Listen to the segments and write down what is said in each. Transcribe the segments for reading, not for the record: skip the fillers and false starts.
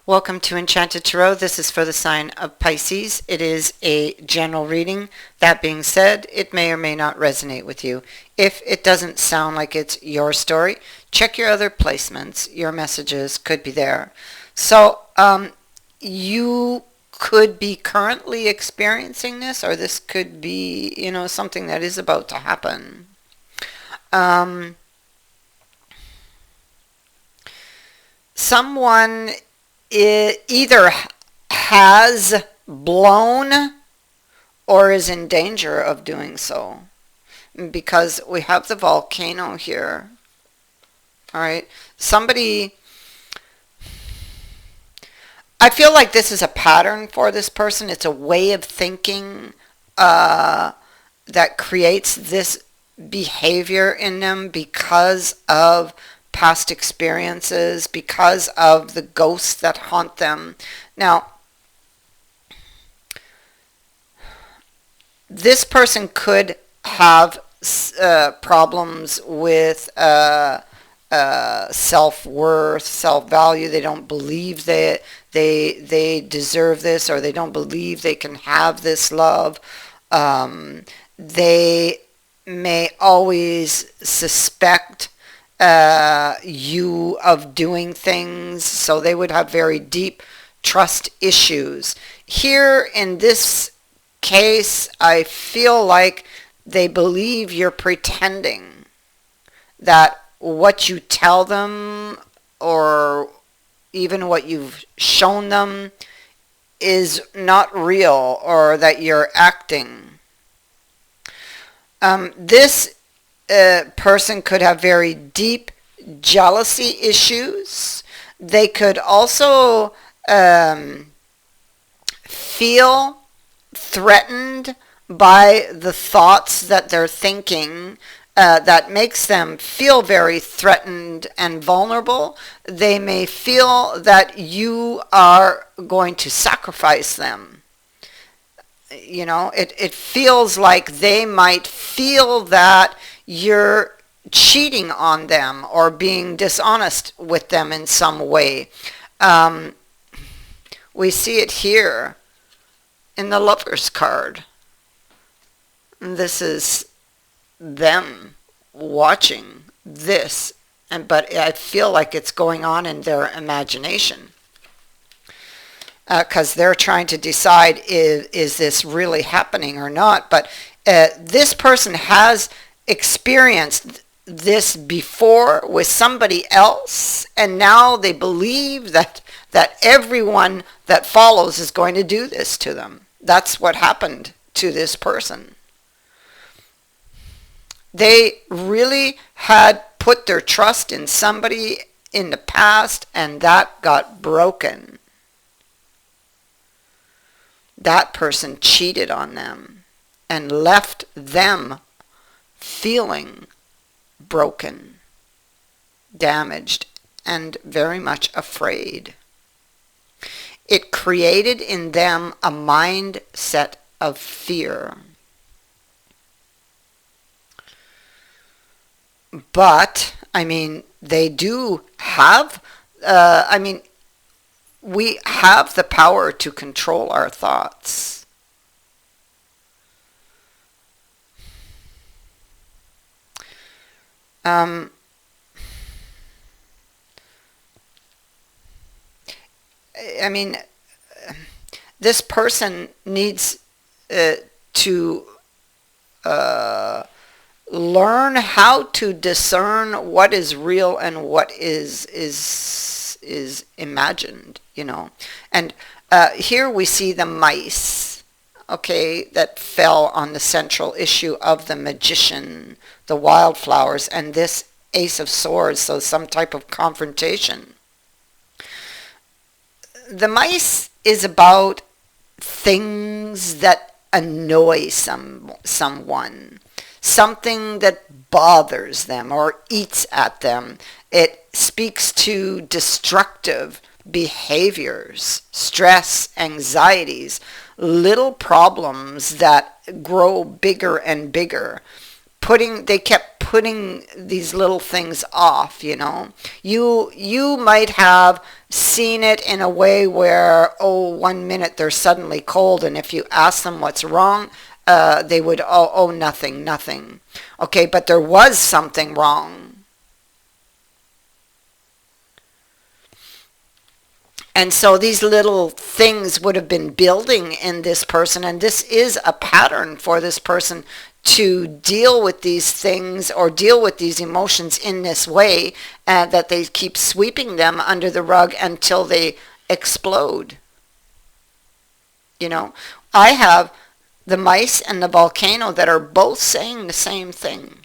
Welcome to Enchanted Tarot. This is for the sign of Pisces. It is a general reading. That being said, it may or may not resonate with you. If it doesn't sound like it's your story, check your other placements. Your messages could be there. So, you could be currently experiencing this, or this could be, something that is about to happen. Someone either has blown or is in danger of doing so, because we have the volcano here. All right, somebody, I feel like this is a pattern for this person. It's a way of thinking that creates this behavior in them because of past experiences, because of the ghosts that haunt them. Now, this person could have problems with self-worth, self-value. They don't believe that they deserve this, or they don't believe they can have this love. They may always suspect you of doing things, so they would have very deep trust issues. Here in this case, I feel like they believe you're pretending, that what you tell them or even what you've shown them is not real, or that you're acting. This person could have very deep jealousy issues. They could also feel threatened by the thoughts that they're thinking, that makes them feel very threatened and vulnerable. They may feel that you are going to sacrifice them. It feels like they might feel that you're cheating on them or being dishonest with them in some way. We see it here in the Lover's card. This is them watching this, but I feel like it's going on in their imagination, because they're trying to decide, is this really happening or not. But this person has experienced this before with somebody else, and now they believe that everyone that follows is going to do this to them. That's what happened to this person. They really had put their trust in somebody in the past, and that got broken. That person cheated on them and left them feeling broken, damaged, and very much afraid. It created in them a mindset of fear. But, they do have, we have the power to control our thoughts. This person needs to learn how to discern what is real and what is imagined, And here we see the mice, that fell on the central issue of the magician, the wildflowers, and this Ace of Swords, so some type of confrontation. The mice is about things that annoy someone, something that bothers them or eats at them. It speaks to destructive behaviors, stress, anxieties, little problems that grow bigger and bigger, they kept putting these little things off, you know. You might have seen it in a way where, oh, 1 minute they're suddenly cold, and if you ask them what's wrong, they would, oh, nothing. Okay, but there was something wrong. And so these little things would have been building in this person, and this is a pattern for this person to deal with these things or deal with these emotions in this way, that they keep sweeping them under the rug until they explode. You know, I have the mice and the volcano that are both saying the same thing.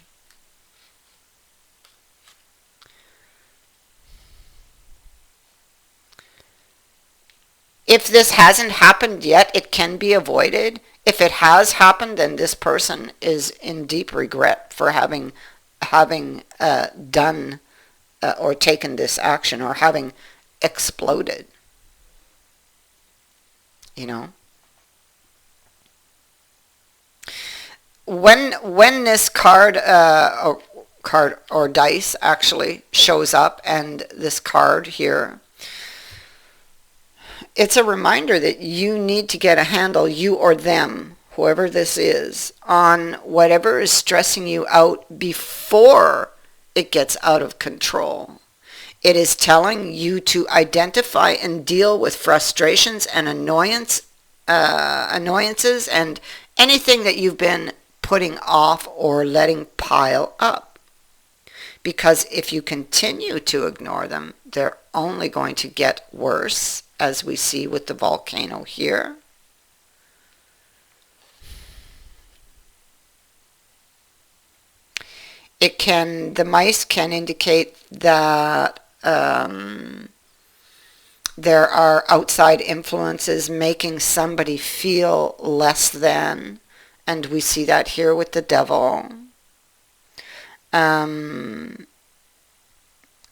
If this hasn't happened yet, it can be avoided. If it has happened, then this person is in deep regret for having done or taken this action, or having exploded. You know, when this card or dice actually shows up, and this card here, it's a reminder that you need to get a handle, you or them, whoever this is, on whatever is stressing you out before it gets out of control. It is telling you to identify and deal with frustrations and annoyances and anything that you've been putting off or letting pile up. Because if you continue to ignore them, they're only going to get worse, as we see with the volcano here. The mice can indicate that there are outside influences making somebody feel less than, and we see that here with the devil.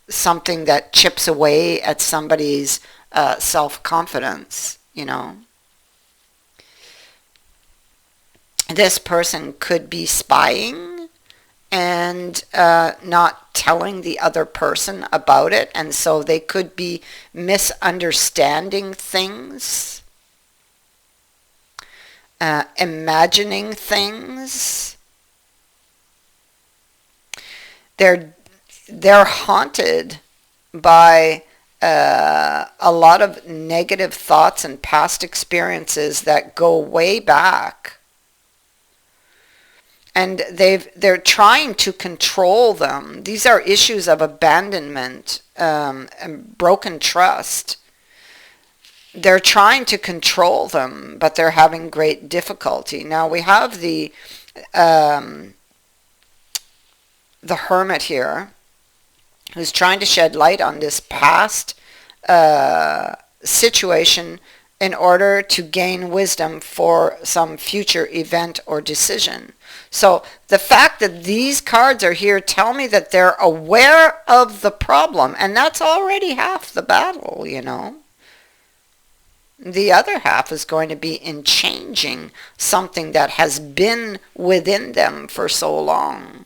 Something that chips away at somebody's self-confidence, you know. This person could be spying and not telling the other person about it, and so they could be misunderstanding things, imagining things. They're haunted by a lot of negative thoughts and past experiences that go way back, and they're trying to control them. These are issues of abandonment and broken trust. They're trying to control them, but they're having great difficulty. Now we have the Hermit here, who's trying to shed light on this past situation in order to gain wisdom for some future event or decision. So the fact that these cards are here tell me that they're aware of the problem, and that's already half the battle, you know. The other half is going to be in changing something that has been within them for so long.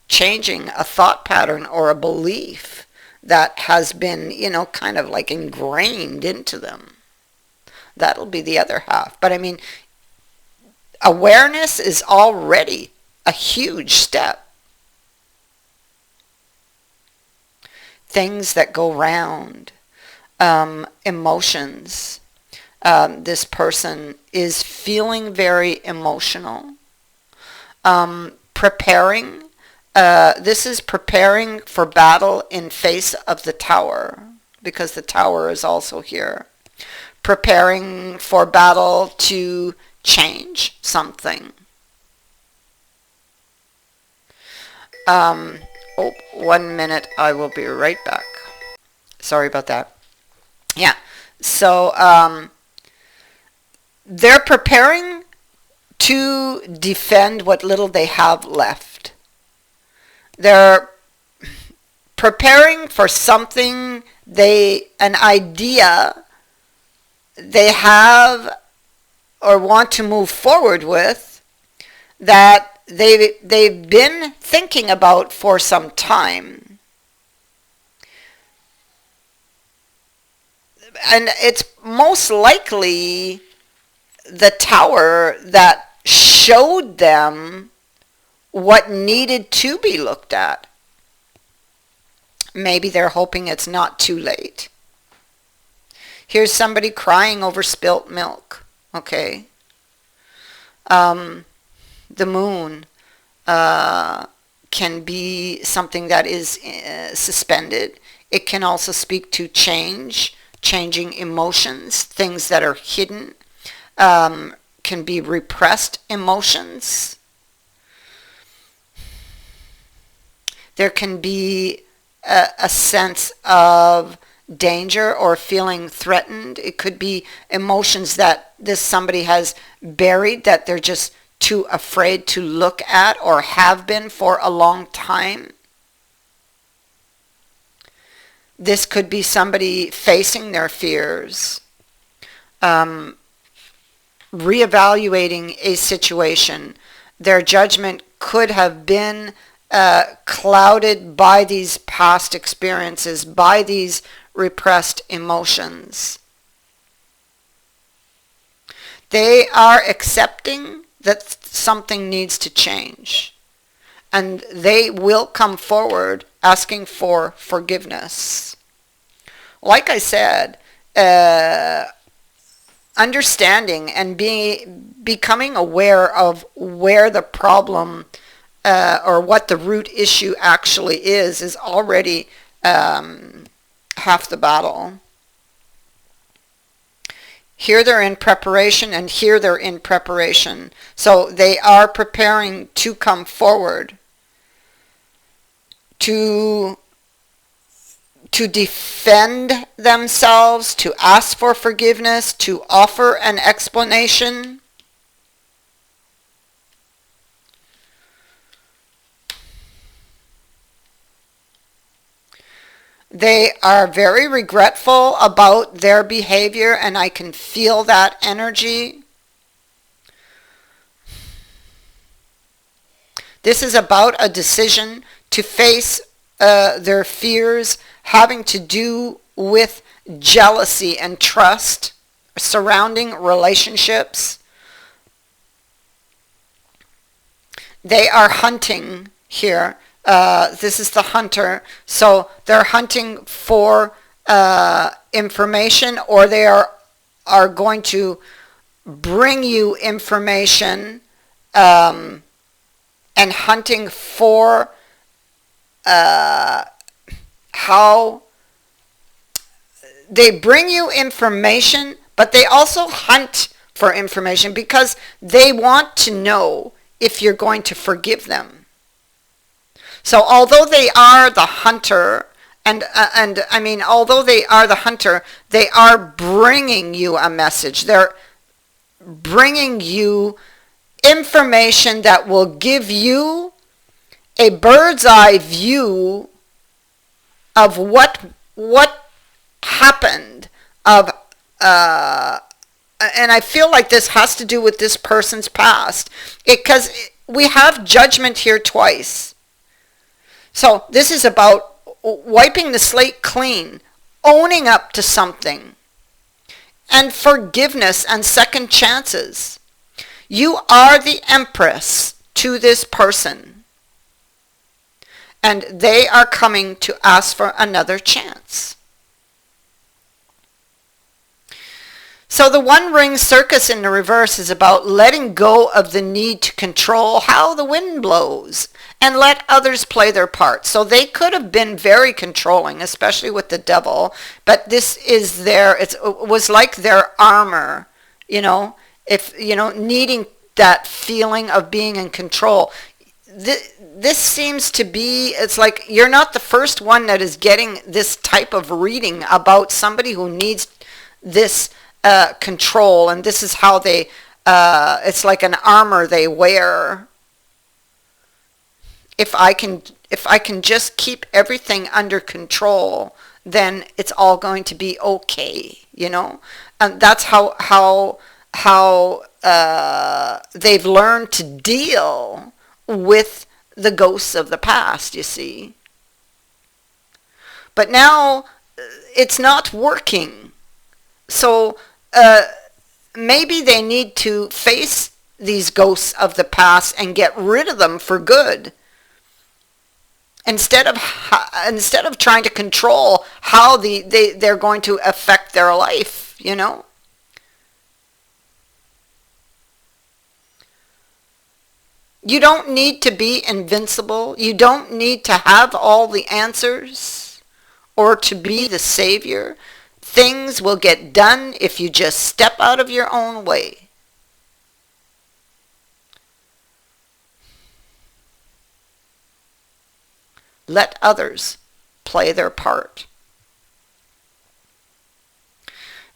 Changing a thought pattern or a belief that has been, you know, kind of like ingrained into them. That'll be the other half. But I mean, awareness is already a huge step. Things that go round, emotions. This person is feeling very emotional. Preparing. This is preparing for battle in face of the Tower, because the Tower is also here. Preparing for battle to change something. 1 minute, I will be right back. Sorry about that. Yeah, so they're preparing to defend what little they have left. They're preparing for something, an idea they have or want to move forward with, that they've been thinking about for some time. And it's most likely the tower that showed them what needed to be looked at. Maybe they're hoping it's not too late. Here's somebody crying over spilt milk. Okay. The moon can be something that is suspended. It can also speak to changing emotions, things that are hidden, can be repressed emotions. There can be a sense of danger or feeling threatened. It could be emotions that this somebody has buried, that they're just too afraid to look at or have been for a long time. This could be somebody facing their fears, reevaluating a situation. Their judgment could have been clouded by these past experiences, by these repressed emotions. They are accepting that something needs to change, and they will come forward asking for forgiveness. Like I said, understanding and becoming aware of where the problem or what the root issue actually is already half the battle. Here they're in preparation, and here they're in preparation. So they are preparing to come forward to defend themselves, to ask for forgiveness, to offer an explanation. They are very regretful about their behavior, and I can feel that energy. This is about a decision to face their fears having to do with jealousy and trust surrounding relationships. They are hunting here. This is the hunter. So they're hunting for information, or they are going to bring you information, and hunting for how they bring you information, but they also hunt for information because they want to know if you're going to forgive them. So although they are the hunter, and I mean, although they are the hunter, they are bringing you a message. They're bringing you information that will give you a bird's eye view of what happened, of and I feel like this has to do with this person's past, because we have judgment here twice. So this is about wiping the slate clean, owning up to something, and forgiveness and second chances. You are the empress to this person, and they are coming to ask for another chance. So the One Ring Circus in the reverse is about letting go of the need to control how the wind blows and let others play their part. So they could have been very controlling, especially with the devil, but this is it was like their armor, needing that feeling of being in control. This seems to be, it's like you're not the first one that is getting this type of reading about somebody who needs this control, and this is how they, it's like an armor they wear. If I can just keep everything under control, then it's all going to be okay, And that's how they've learned to deal with the ghosts of the past, you see. But now it's not working. So maybe they need to face these ghosts of the past and get rid of them for good. Instead of trying to control how they're going to affect their life, you know. You don't need to be invincible. You don't need to have all the answers or to be the savior. Things will get done if you just step out of your own way. Let others play their part.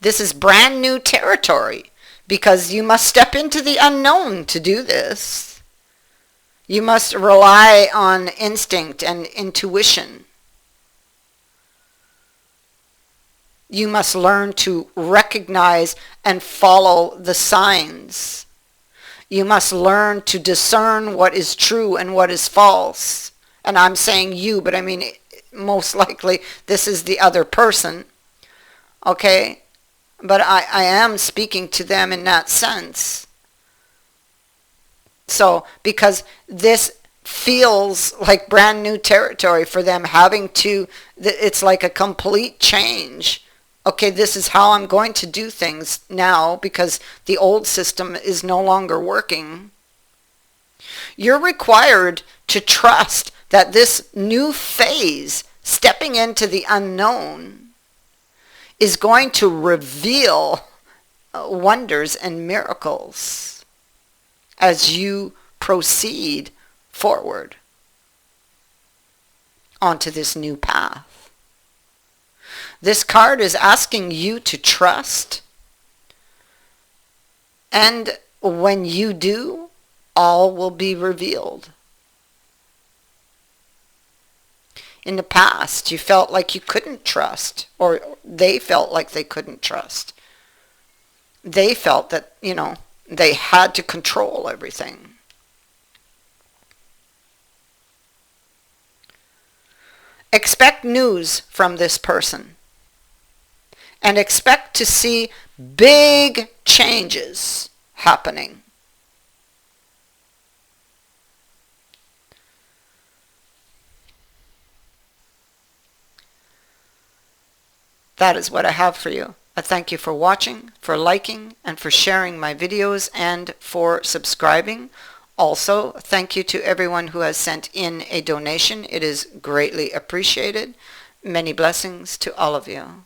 This is brand new territory because you must step into the unknown to do this. You must rely on instinct and intuition. You must learn to recognize and follow the signs. You must learn to discern what is true and what is false. And I'm saying you, but I mean, most likely this is the other person. Okay? But I am speaking to them in that sense. So, because this feels like brand new territory for them, having to, it's like a complete change. Okay, this is how I'm going to do things now because the old system is no longer working. You're required to trust that this new phase, stepping into the unknown, is going to reveal wonders and miracles as you proceed forward onto this new path. This card is asking you to trust, and when you do, all will be revealed. In the past, you felt like you couldn't trust, or they felt like they couldn't trust. They felt that, you know, they had to control everything. Expect news from this person, and expect to see big changes happening. That is what I have for you. I thank you for watching, for liking, and for sharing my videos, and for subscribing. Also, thank you to everyone who has sent in a donation. It is greatly appreciated. Many blessings to all of you.